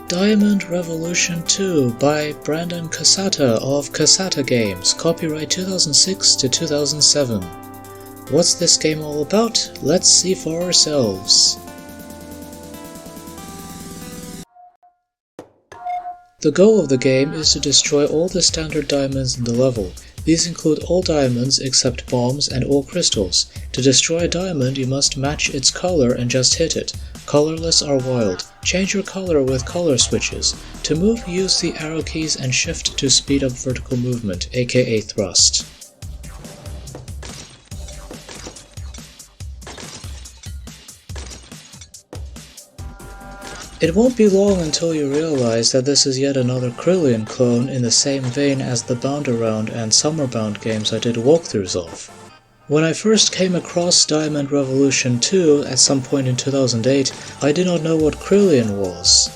Diamond Revolution 2 by Brandon Casata of Casata Games, copyright 2006 to 2007. What's this game all about? Let's see for ourselves. The goal of the game is to destroy all the standard diamonds in the level. These include all diamonds except bombs and all crystals. To destroy a diamond, you must match its color and just hit it. Colorless are wild. Change your color with color switches. To move, use the arrow keys and shift to speed up vertical movement, aka thrust. It won't be long until you realize that this is yet another Crillion clone in the same vein as the Bound Around and Summerbound games I did walkthroughs of. When I first came across Diamond Revolution 2 at some point in 2008, I did not know what Crillion was.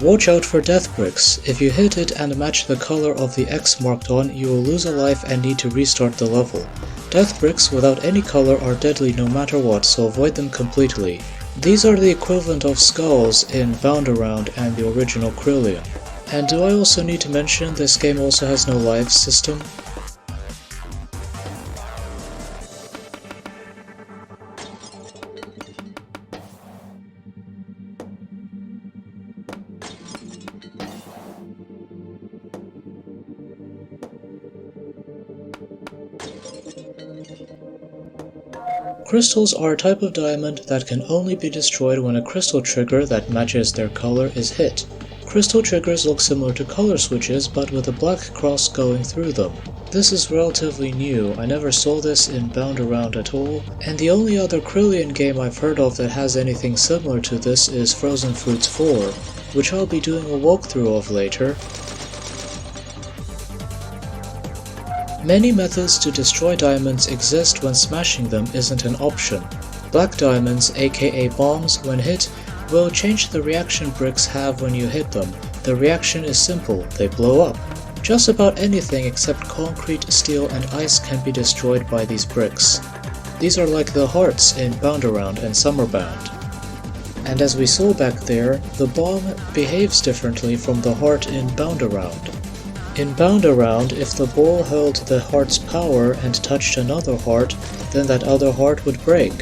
Watch out for death bricks. If you hit it and match the color of the X marked on, you will lose a life and need to restart the level. Death bricks without any color are deadly no matter what, so avoid them completely. These are the equivalent of skulls in Bound Around and the original Crillion. And do I also need to mention this game also has no life system? Crystals are a type of diamond that can only be destroyed when a crystal trigger that matches their color is hit. Crystal triggers look similar to color switches, but with a black cross going through them. This is relatively new, I never saw this in Bound Around at all, and the only other Crillion game I've heard of that has anything similar to this is Frozen Fruits 4, which I'll be doing a walkthrough of later. Many methods to destroy diamonds exist when smashing them isn't an option. Black diamonds, aka bombs, when hit, will change the reaction bricks have when you hit them. The reaction is simple, they blow up. Just about anything except concrete, steel, and ice can be destroyed by these bricks. These are like the hearts in Bound Around and Summerbound. And as we saw back there, the bomb behaves differently from the heart in Bound Around. In Bound Around, if the ball held the heart's power and touched another heart, then that other heart would break.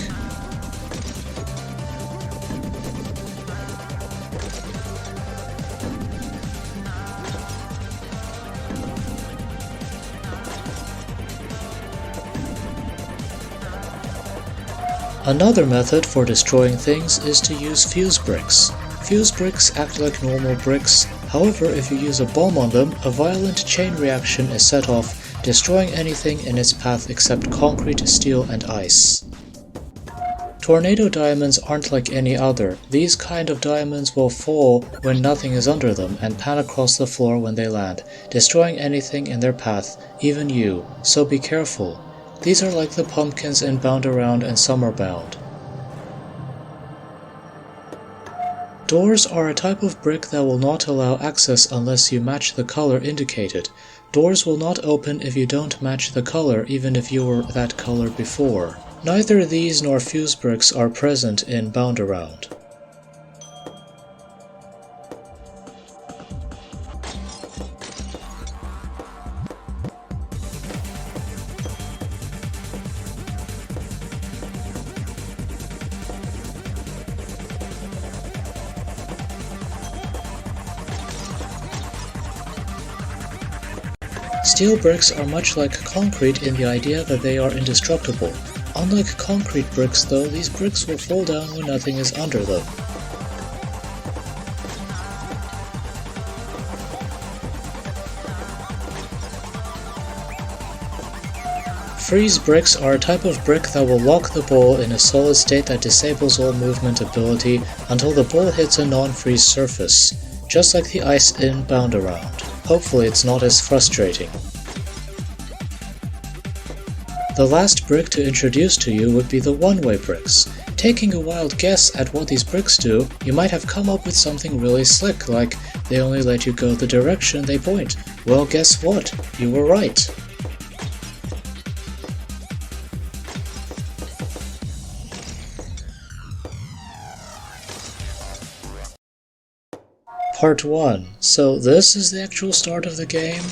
Another method for destroying things is to use fuse bricks. Fuse bricks act like normal bricks, however if you use a bomb on them, a violent chain reaction is set off, destroying anything in its path except concrete, steel, and ice. Tornado diamonds aren't like any other. These kind of diamonds will fall when nothing is under them and pan across the floor when they land, destroying anything in their path, even you, so be careful. These are like the pumpkins in Bound Around and Summerbound. Doors are a type of brick that will not allow access unless you match the color indicated. Doors will not open if you don't match the color even if you were that color before. Neither these nor fuse bricks are present in Bound Around. Steel bricks are much like concrete in the idea that they are indestructible. Unlike concrete bricks though, these bricks will fall down when nothing is under them. Freeze bricks are a type of brick that will lock the ball in a solid state that disables all movement ability until the ball hits a non-freeze surface, just like the ice in Bound Around. Hopefully it's not as frustrating. The last brick to introduce to you would be the one-way bricks. Taking a wild guess at what these bricks do, you might have come up with something really slick, like they only let you go the direction they point. Well, guess what? You were right. Part 1. So this is the actual start of the game?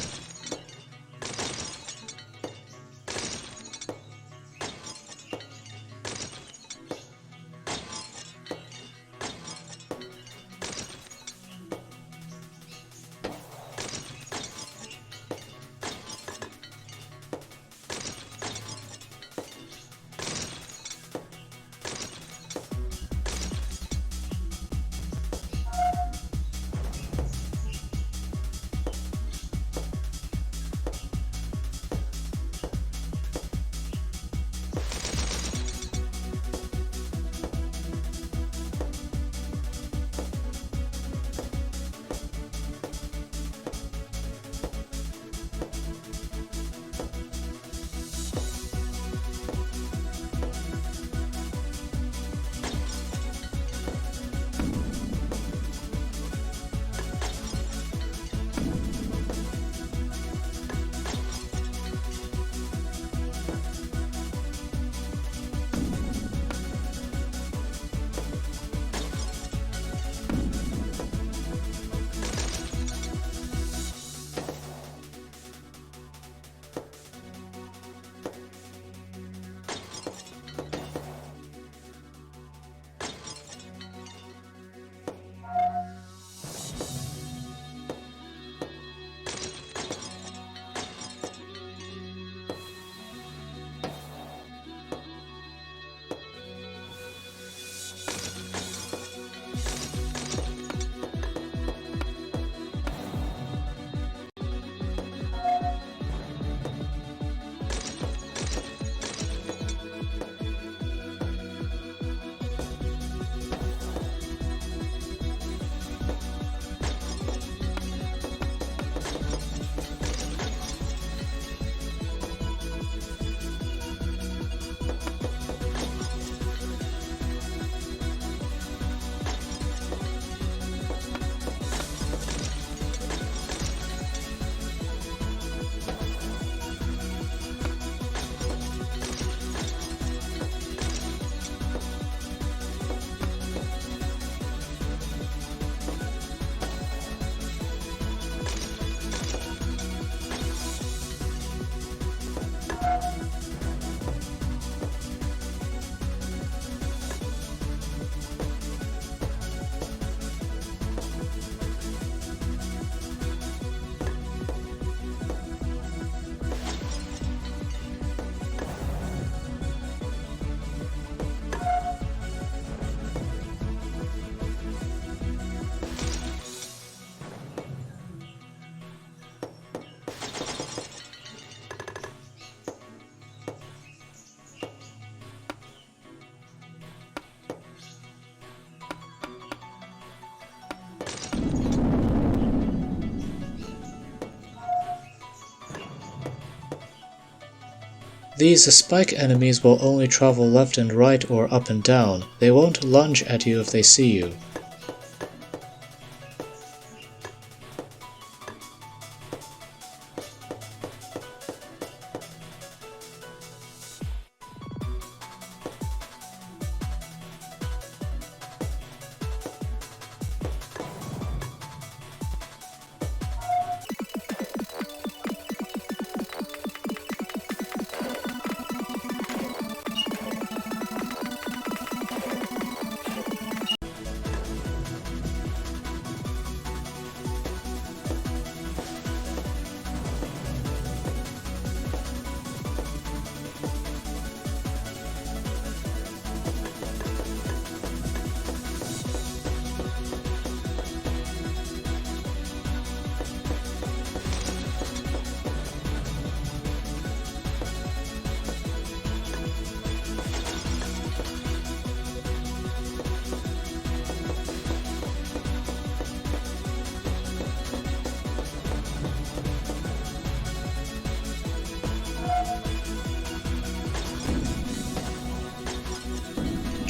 These spike enemies will only travel left and right or up and down. They won't lunge at you if they see you.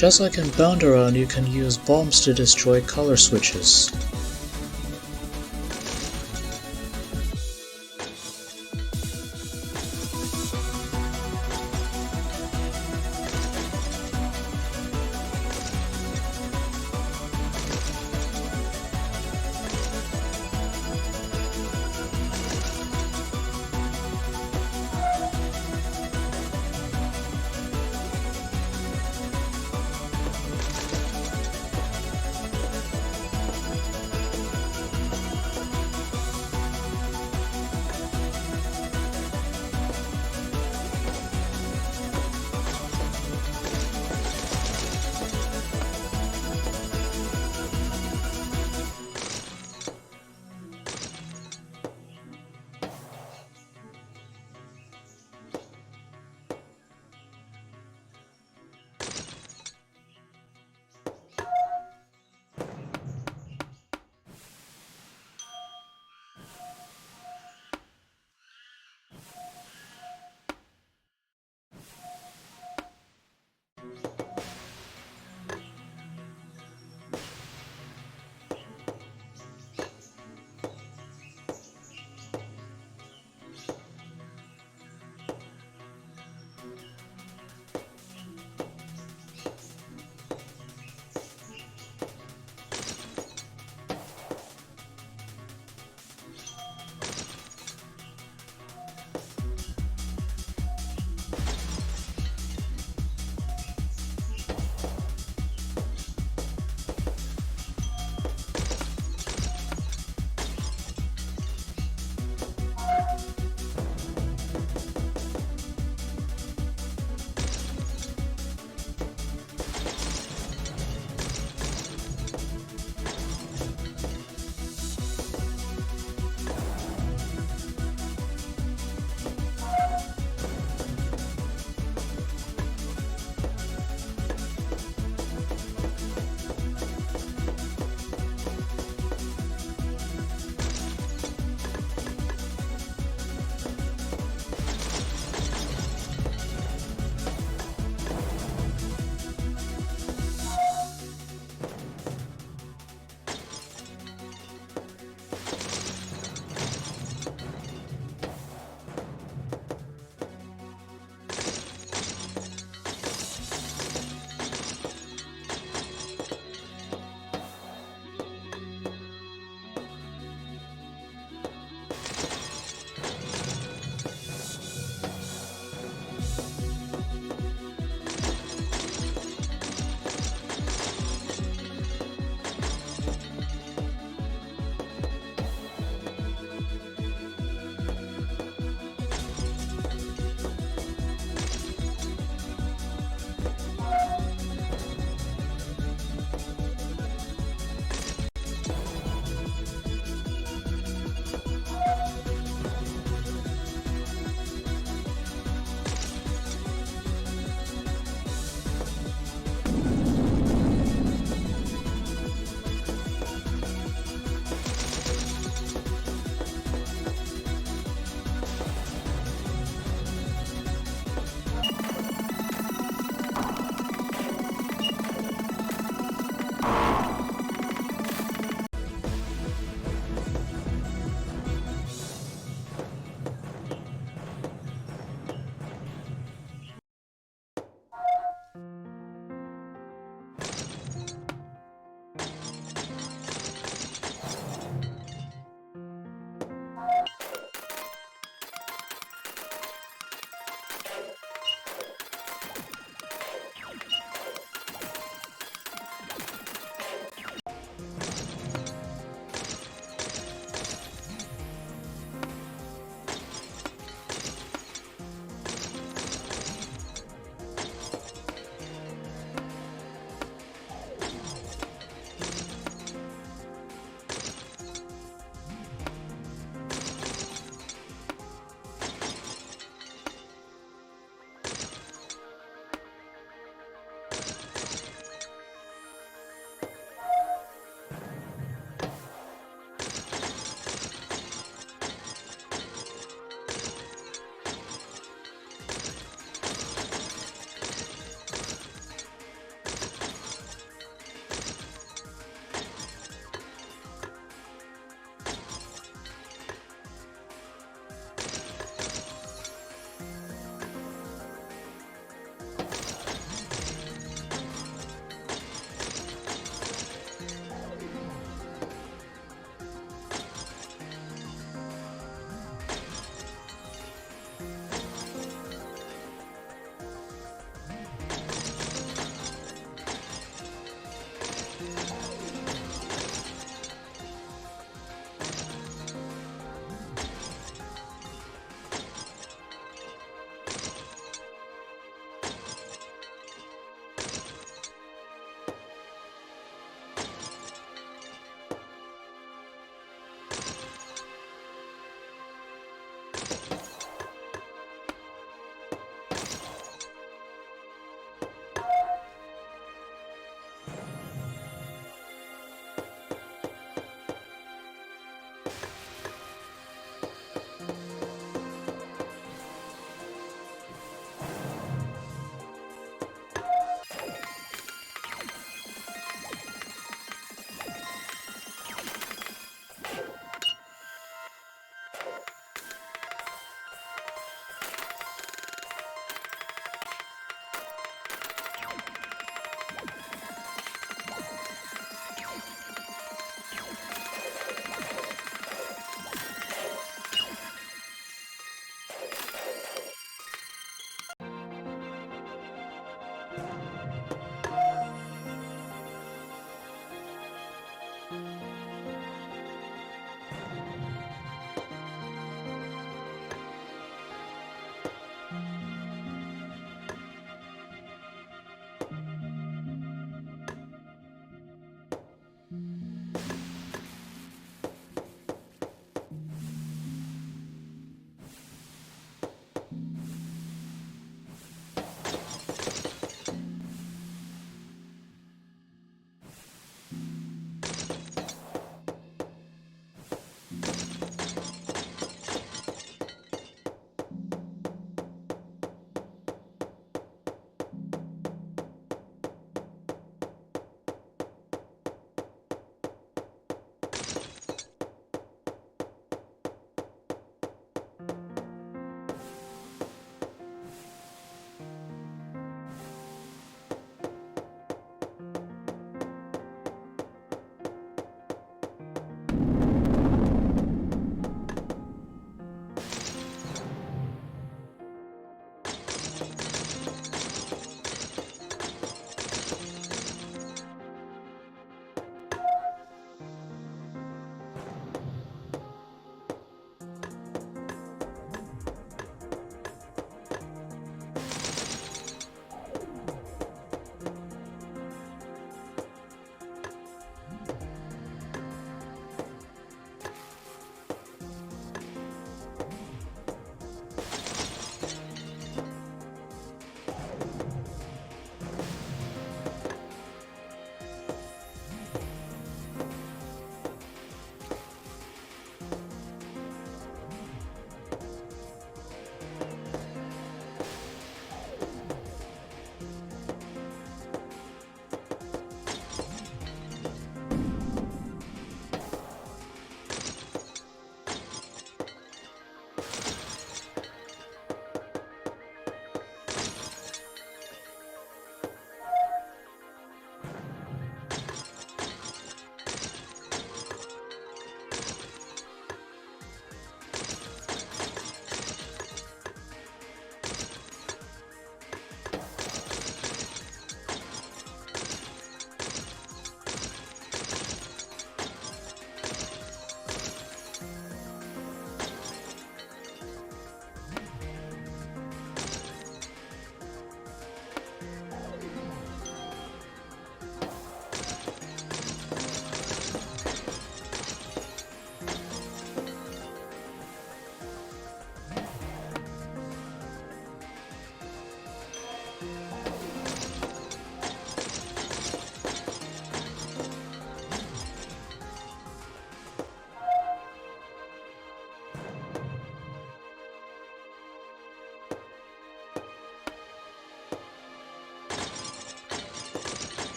Just like in Bound Around, you can use bombs to destroy color switches.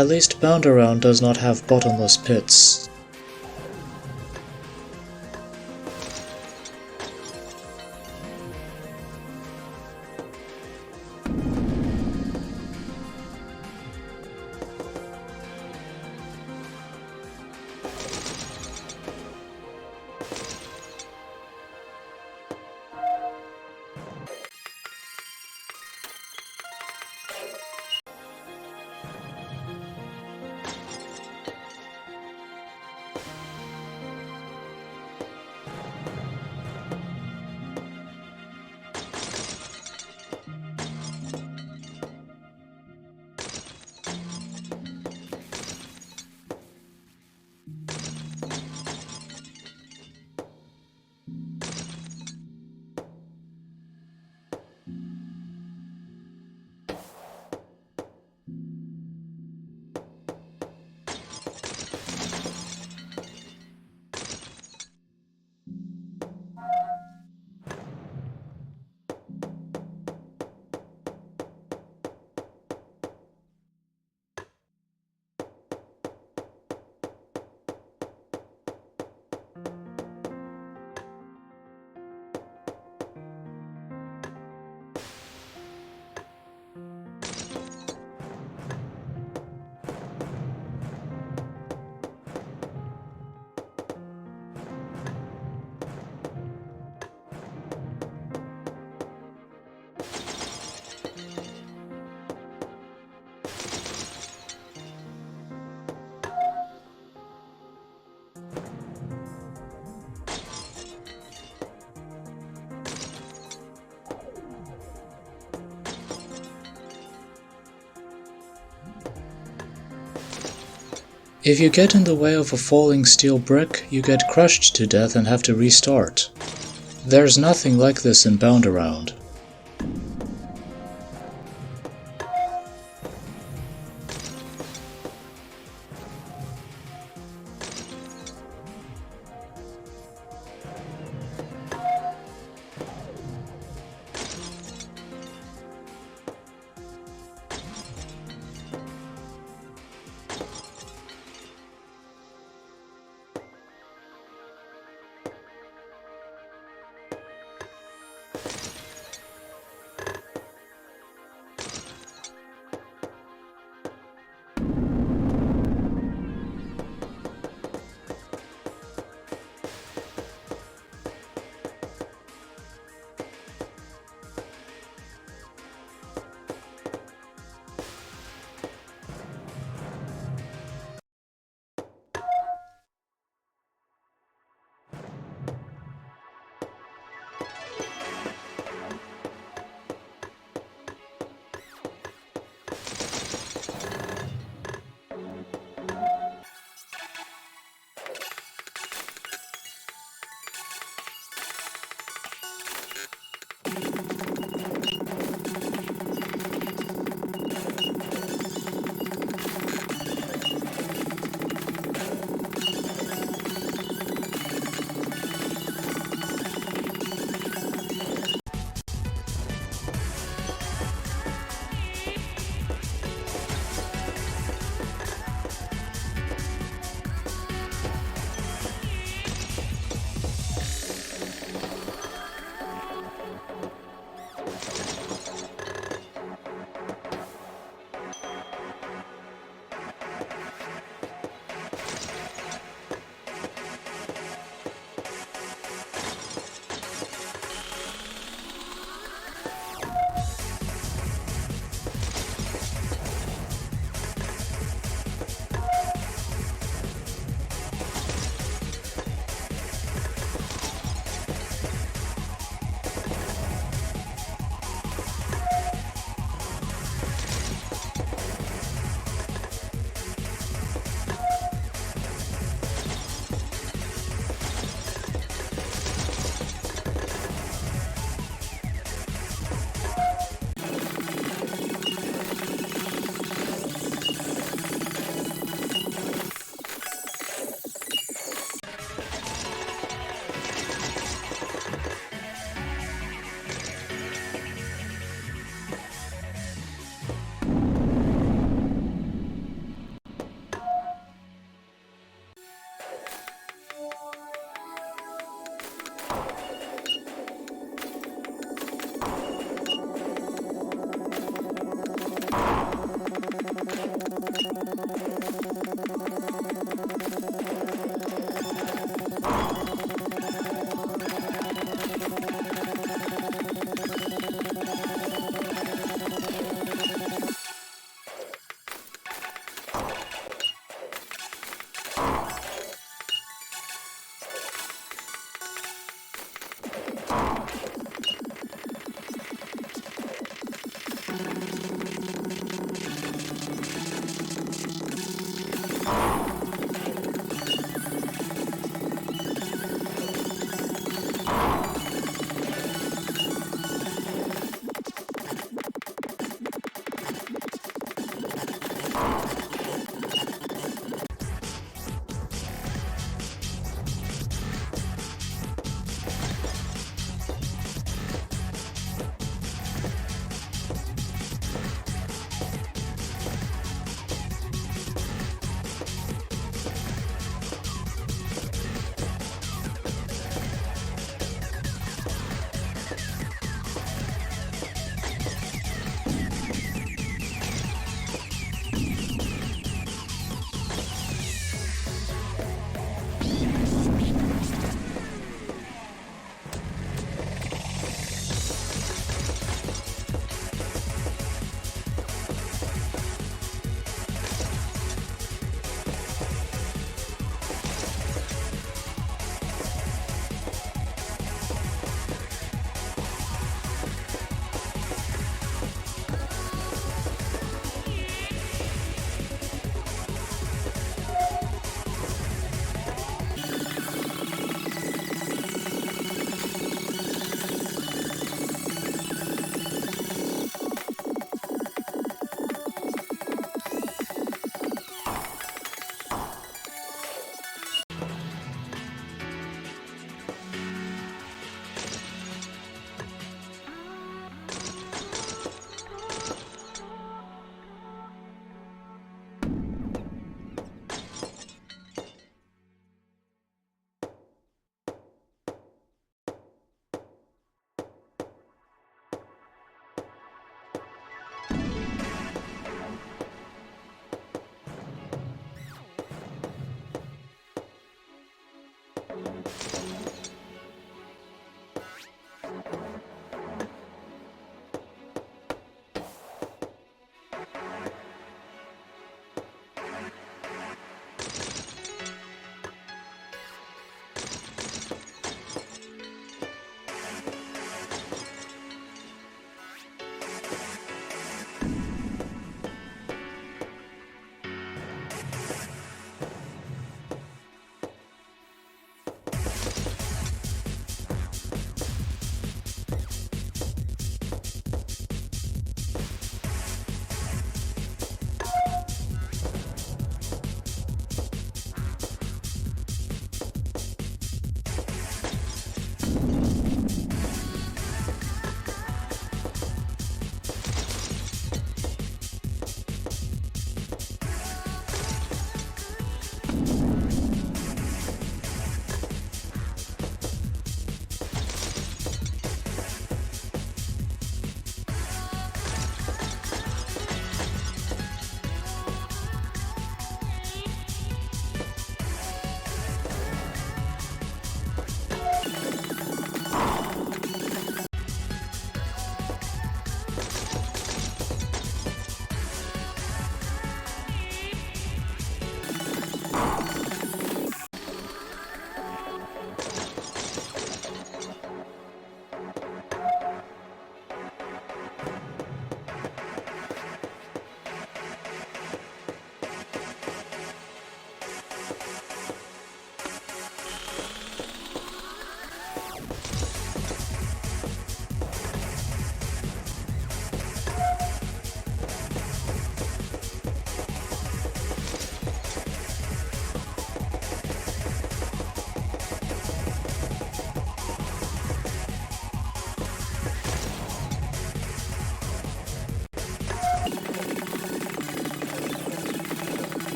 At least Bound-Around does not have bottomless pits. If you get in the way of a falling steel brick, you get crushed to death and have to restart. There's nothing like this in Bound-Around.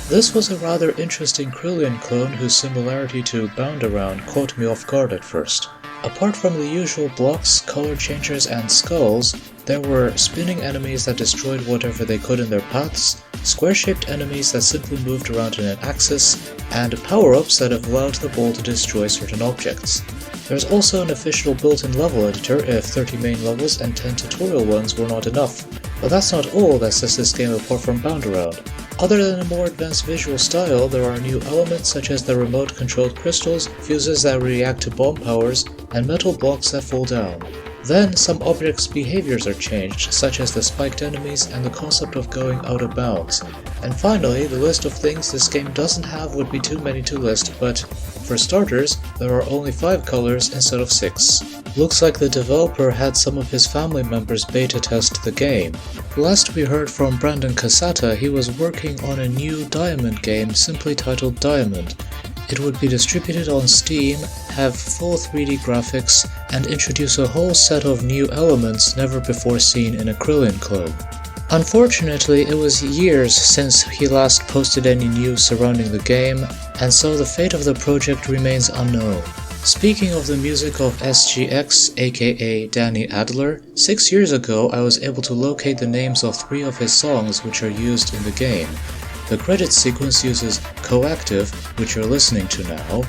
This was a rather interesting Crillion clone whose similarity to Bound-Around caught me off guard at first. Apart from the usual blocks, color changers, and skulls, there were spinning enemies that destroyed whatever they could in their paths, square-shaped enemies that simply moved around in an axis, and power-ups that have allowed the ball to destroy certain objects. There's also an official built-in level editor if 30 main levels and 10 tutorial ones were not enough, but that's not all that sets this game apart from Bound-Around. Other than a more advanced visual style, there are new elements such as the remote-controlled crystals, fuses that react to bomb powers, and metal blocks that fall down. Then, some objects' behaviors are changed, such as the spiked enemies and the concept of going out of bounds. And finally, the list of things this game doesn't have would be too many to list, but for starters, there are only 5 colors instead of 6. Looks like the developer had some of his family members beta test the game. Last we heard from Brandon Casata, he was working on a new Diamond game simply titled Diamond. It would be distributed on Steam, have full 3D graphics, and introduce a whole set of new elements never before seen in a Crillion clone. Unfortunately, it was years since he last posted any news surrounding the game, and so the fate of the project remains unknown. Speaking of the music of SGX, aka Danny Adler, 6 years ago I was able to locate the names of 3 of his songs which are used in the game. The credits sequence uses Coactive, which you're listening to now.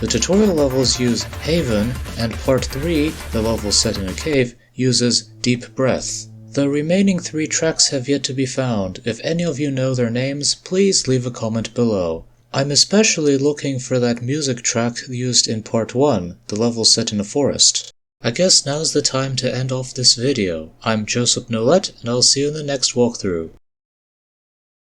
The tutorial levels use Haven, and Part 3, the level set in a cave, uses Deep Breath. The remaining 3 tracks have yet to be found. If any of you know their names, please leave a comment below. I'm especially looking for that music track used in Part 1, the level set in a forest. I guess now's the time to end off this video. I'm Joseph Nolet, and I'll see you in the next walkthrough.